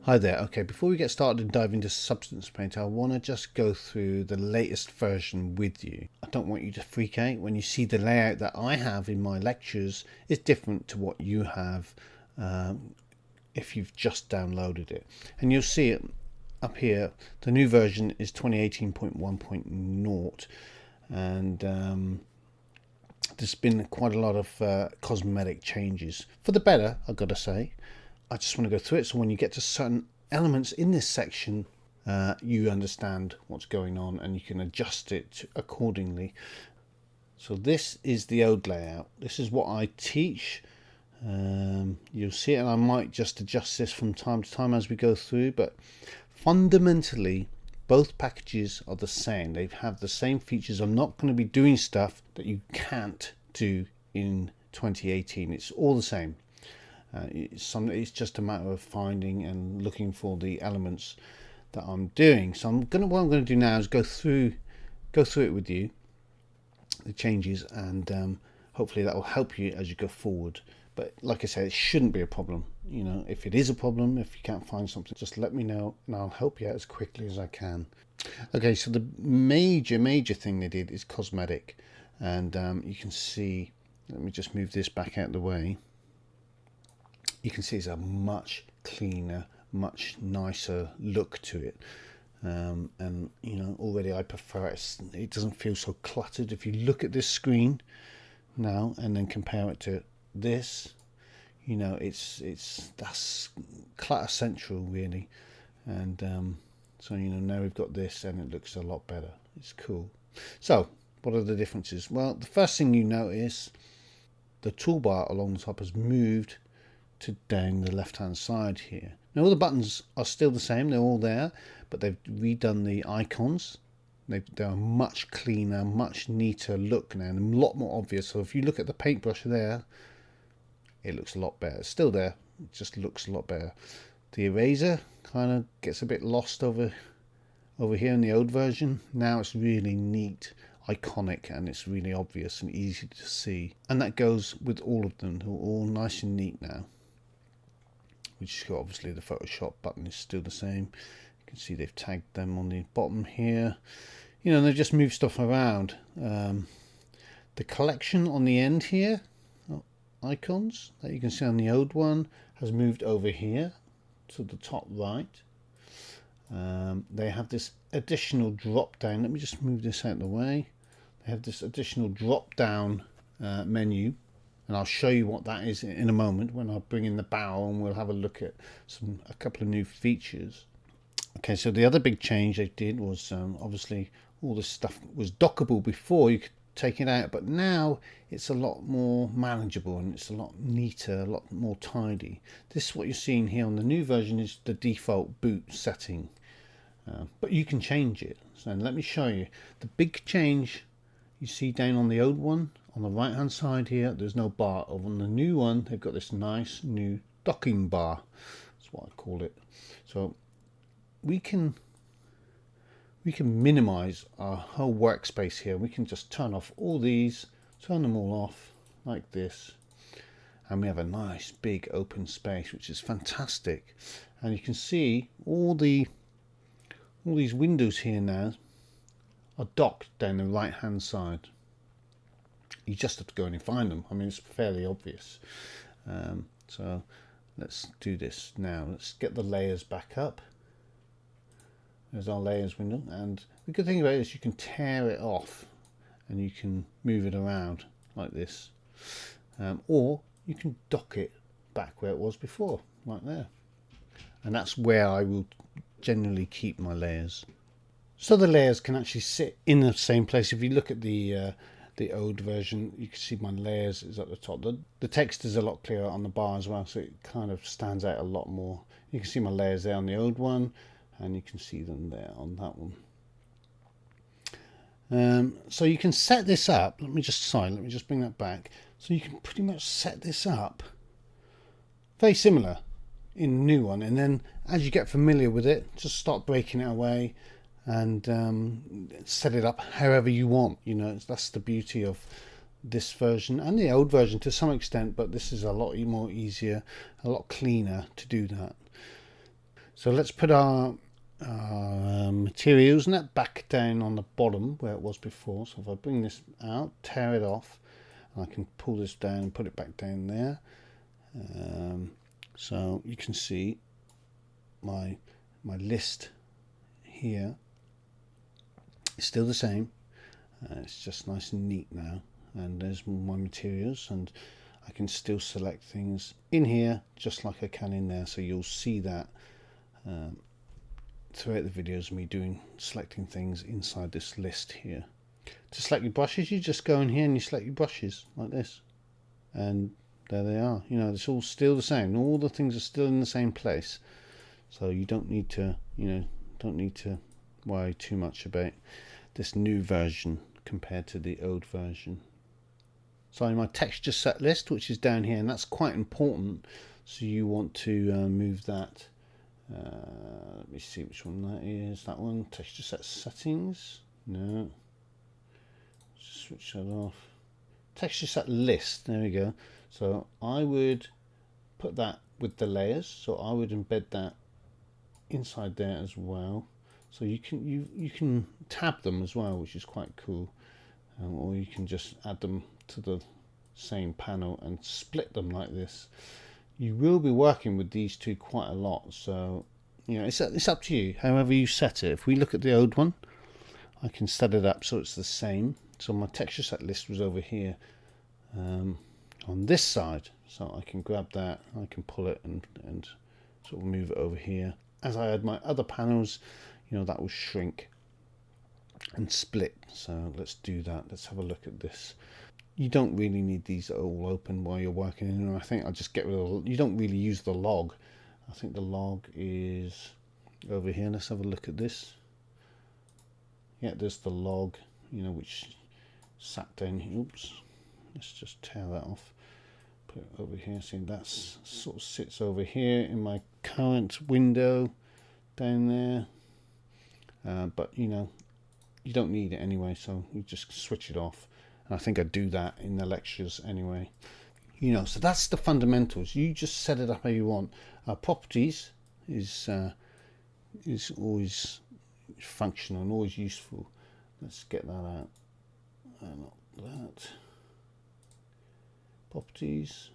Hi there. Okay, before we get started and dive into Substance Painter, I want to just go through the latest version with you. I don't want you to freak out when you see the layout that I have in my lectures is different to what you have if you've just downloaded it. And you'll see it up here. The new version is 2018.1.0 and there's been quite a lot of cosmetic changes. For the better, I've got to say. I just want to go through it so when you get to certain elements in this section, you understand what's going on and you can adjust it accordingly. So this is the old layout. This is what I teach. You'll see it, and I might just adjust this from time to time as we go through, but fundamentally both packages are the same. They have the same features. I'm not going to be doing stuff that you can't do in 2018. It's all the same. It's just a matter of finding and looking for the elements that I'm doing. So what I'm going to do now is go through it with you, the changes, and hopefully that will help you as you go forward. But like I said, it shouldn't be a problem. You know, if it is a problem, if you can't find something, just let me know and I'll help you out as quickly as I can. Okay, so the major thing they did is cosmetic, and you can see. Let me just move this back out of the way. You can see it's a much cleaner, much nicer look to it. And you know, already I prefer it. It doesn't feel so cluttered. If you look at this screen now and then compare it to this, you know, that's clutter central really. And so, you know, now we've got this and it looks a lot better. It's cool. So what are the differences? Well, the first thing you notice, the toolbar along the top has moved to down the left hand side here. Now all the buttons are still the same, they're all there, but they've redone the icons. They're a much cleaner, much neater look now, and a lot more obvious. So if you look at the paintbrush there, it looks a lot better. It's still there, it just looks a lot better. The eraser kind of gets a bit lost over here in the old version. Now it's really neat, iconic, and it's really obvious and easy to see. And that goes with all of them. They're all nice and neat now. Which obviously the Photoshop button is still the same. You can see they've tagged them on the bottom here. You know, they've just moved stuff around. The collection on the end here, icons that you can see on the old one, has moved over here to the top right. They have this additional drop down. Let me just move this out of the way. They have this additional drop down menu. And I'll show you what that is in a moment when I bring in the barrel, and we'll have a look at a couple of new features. Okay, so the other big change they did was obviously all this stuff was dockable before. You could take it out, but now it's a lot more manageable and it's a lot neater, a lot more tidy. This is what you're seeing here on the new version is the default boot setting, but you can change it. So let me show you. The big change you see down on the old one, on the right hand side here, there's no bar. On the new one, they've got this nice new docking bar. That's what I call it. So we can minimize our whole workspace here. We can just turn off all these, turn them all off like this, and we have a nice big open space, which is fantastic. And you can see all these windows here now are docked down the right hand side. You just have to go in and find them. I mean, it's fairly obvious. So let's do this now. Let's get the layers back up. There's our layers window, and the good thing about it is you can tear it off and you can move it around like this, or you can dock it back where it was before, like there. And that's where I will generally keep my layers. So the layers can actually sit in the same place. If you look at the old version, you can see my layers is at the top. The text is a lot clearer on the bar as well, so it kind of stands out a lot more. You can see my layers there on the old one, and you can see them there on that one. So you can set this up. Let me just bring that back. So you can pretty much set this up very similar in the new one, and then as you get familiar with it, just start breaking it away and set it up however you want. You know, that's the beauty of this version and the old version to some extent, but this is a lot more easier, a lot cleaner to do that. So let's put our materials and that back down on the bottom where it was before. So if I bring this out, tear it off, and I can pull this down and put it back down there. So you can see my list here is still the same. It's just nice and neat now, and there's my materials, and I can still select things in here just like I can in there. So you'll see that throughout the videos, me selecting things inside this list here. To select your brushes, you just go in here and you select your brushes like this, and there they are. You know, it's all still the same. All the things are still in the same place, so you don't need to, worry too much about this new version compared to the old version. So in my texture set list, which is down here, and that's quite important, so you want to move that. Let me see which one that is. That one, texture set settings. No, switch that off. Texture set list. There we go. So I would put that with the layers. So I would embed that inside there as well. So you can tab them as well, which is quite cool. Or you can just add them to the same panel and split them like this. You will be working with these two quite a lot, so you know it's up to you however you set it. If we look at the old one, I can set it up so it's the same. So my texture set list was over here on this side, so I can grab that, I can pull it and sort of move it over here. As I add my other panels, you know, that will shrink and split. So let's do that. Let's have a look at this. You don't really need these all open while you're working, and I think I'll just get rid of. You don't really use the log. I think the log is over here. Let's have a look at this. Yeah, there's the log, you know, which sat down here. Oops, let's just tear that off. Put it over here. See, that sort of sits over here in my current window down there. But you know, you don't need it anyway, so you just switch it off. And I think I do that in the lectures anyway. You know, so that's the fundamentals. You just set it up how you want. Properties is always functional and always useful. Let's get that out. Not that. Properties.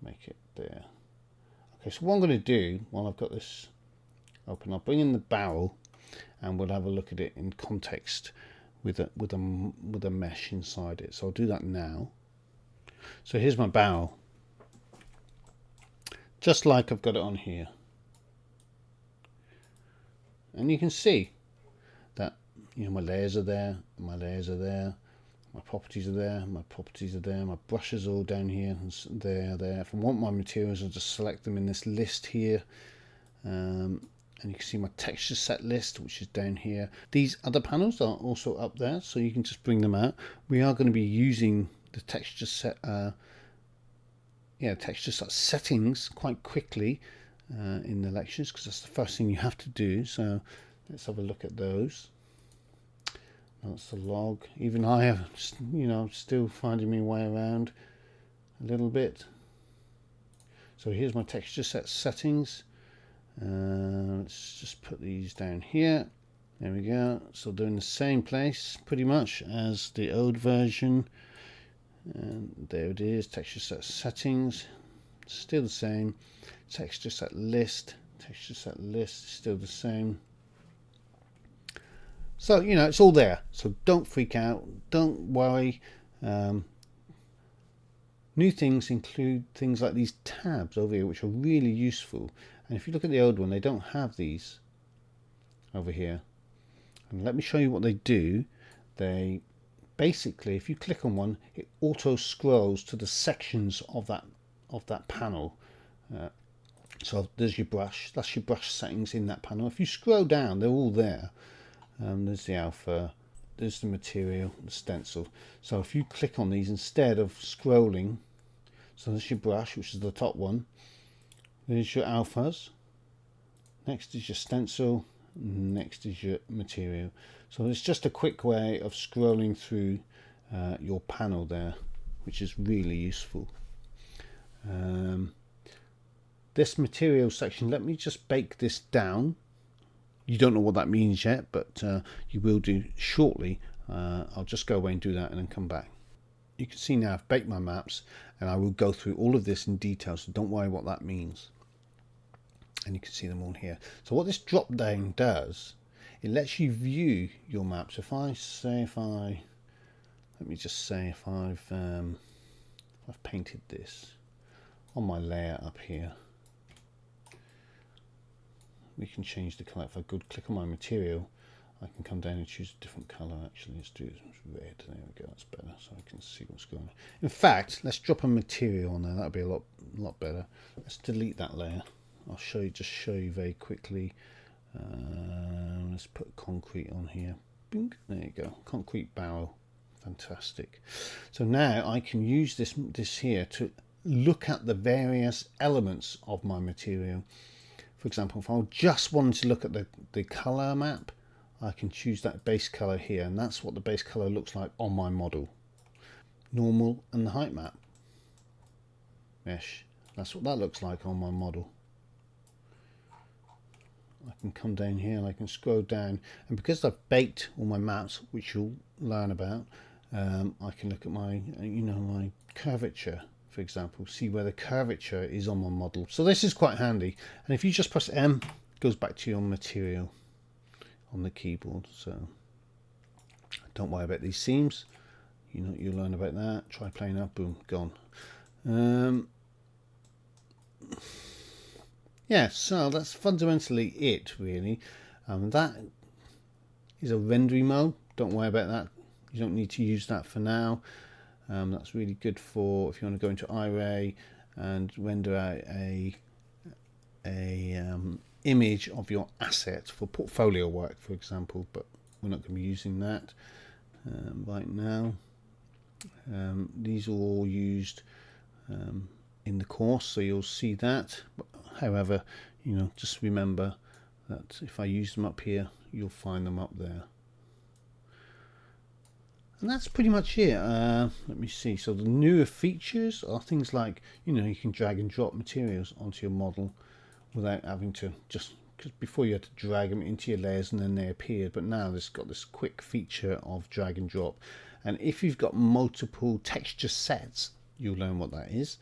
Make it there. Okay, so what I'm going to do while I've got this open, I'll bring in the barrel, and we'll have a look at it in context with a mesh inside it. So I'll do that now. So here's my barrel, just like I've got it on here, and you can see that, you know, my layers are there, my layers are there, my properties are there, my properties are there, my brushes are all down here and there. If I want my materials, I'll just select them in this list here. And you can see my texture set list, which is down here. These other panels are also up there, so you can just bring them out. We are going to be using the texture set settings quite quickly in the lectures, because that's the first thing you have to do. So let's have a look at those. That's the log. Even I have, you know, still finding my way around a little bit. So here's my texture set settings. Let's just put these down here. There we go. So they're in the same place pretty much as the old version, and there it is. Texture set settings, still the same. Texture set list, still the same. So you know, it's all there, so don't freak out, don't worry. New things include things like these tabs over here, which are really useful. And if you look at the old one, they don't have these over here. And let me show you what they do. They basically, if you click on one, it auto scrolls to the sections of that panel. So there's your brush. That's your brush settings in that panel. If you scroll down, they're all there. There's the alpha. There's the material, the stencil. So if you click on these instead of scrolling, so there's your brush, which is the top one. There's your alphas. Next is your stencil. Next is your material. So it's just a quick way of scrolling through your panel there, which is really useful. this material section, let me just bake this down. You don't know what that means yet, but you will do shortly. I'll just go away and do that and then come back. You can see now I've baked my maps, and I will go through all of this in detail, so don't worry what that means. And you can see them all here. So what this drop down does, it lets you view your maps. Let me just say if I've painted this on my layer up here, we can change the color. If I go click on my material, I can come down and choose a different color. Actually, let's do red. There we go. That's better, so I can see what's going on. In fact, let's drop a material on there. That'll be a lot better. Let's delete that layer. I'll show you very quickly. Let's put concrete on here. Bing. There you go. Concrete barrel. Fantastic. So now I can use this here to look at the various elements of my material. For example, if I just wanted to look at the color map, I can choose that base color here, and that's what the base color looks like on my model. Normal and the height map. Mesh. That's what that looks like on my model. I can come down here and I can scroll down, and because I've baked all my maps, which you'll learn about, I can look at my my curvature, for example, see where the curvature is on my model. So this is quite handy, and if you just press M, it goes back to your material on the keyboard. So don't worry about these seams, you'll learn about that. Try playing up, boom, gone. Yeah, so that's fundamentally it, really. That is a rendering mode. Don't worry about that. You don't need to use that for now. That's really good for if you want to go into Iray and render out a image of your asset for portfolio work, for example. But we're not going to be using that right now. These are all used in the course, so you'll see that. However, just remember that if I use them up here, you'll find them up there. And that's pretty much it. Let me see. So the newer features are things like, you can drag and drop materials onto your model without having to because before you had to drag them into your layers and then they appeared. But now it's got this quick feature of drag and drop. And if you've got multiple texture sets, you'll learn what that is.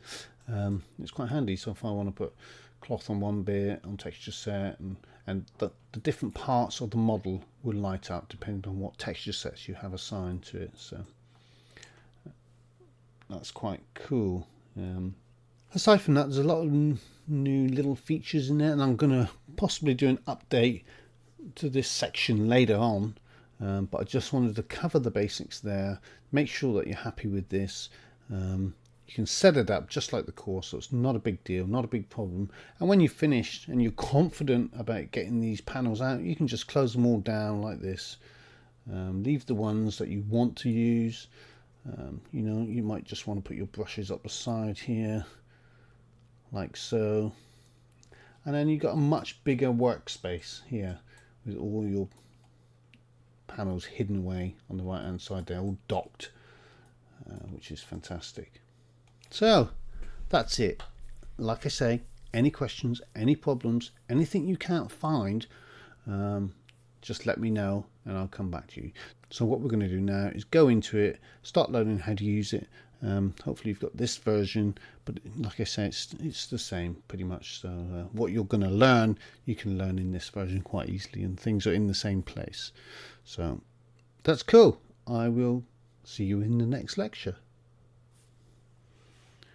It's quite handy. So if I want to put cloth on one bit, on texture set, and the different parts of the model will light up depending on what texture sets you have assigned to it. So that's quite cool. Aside from that, there's a lot of new little features in there, and I'm going to possibly do an update to this section later on. But I just wanted to cover the basics there, make sure that you're happy with this. You can set it up just like the course, so it's not a big deal, not a big problem. And when you've finished and you're confident about getting these panels out, you can just close them all down like this. Leave the ones that you want to use. You might just want to put your brushes up the side here, like so. And then you've got a much bigger workspace here with all your panels hidden away on the right hand side. They're all docked, which is fantastic. So that's it. Like I say, any questions, any problems, anything you can't find, just let me know and I'll come back to you. So what we're going to do now is go into it, start learning how to use it. Hopefully you've got this version, but like I say, it's the same pretty much. So what you're going to learn, you can learn in this version quite easily, and things are in the same place. So that's cool. I will see you in the next lecture.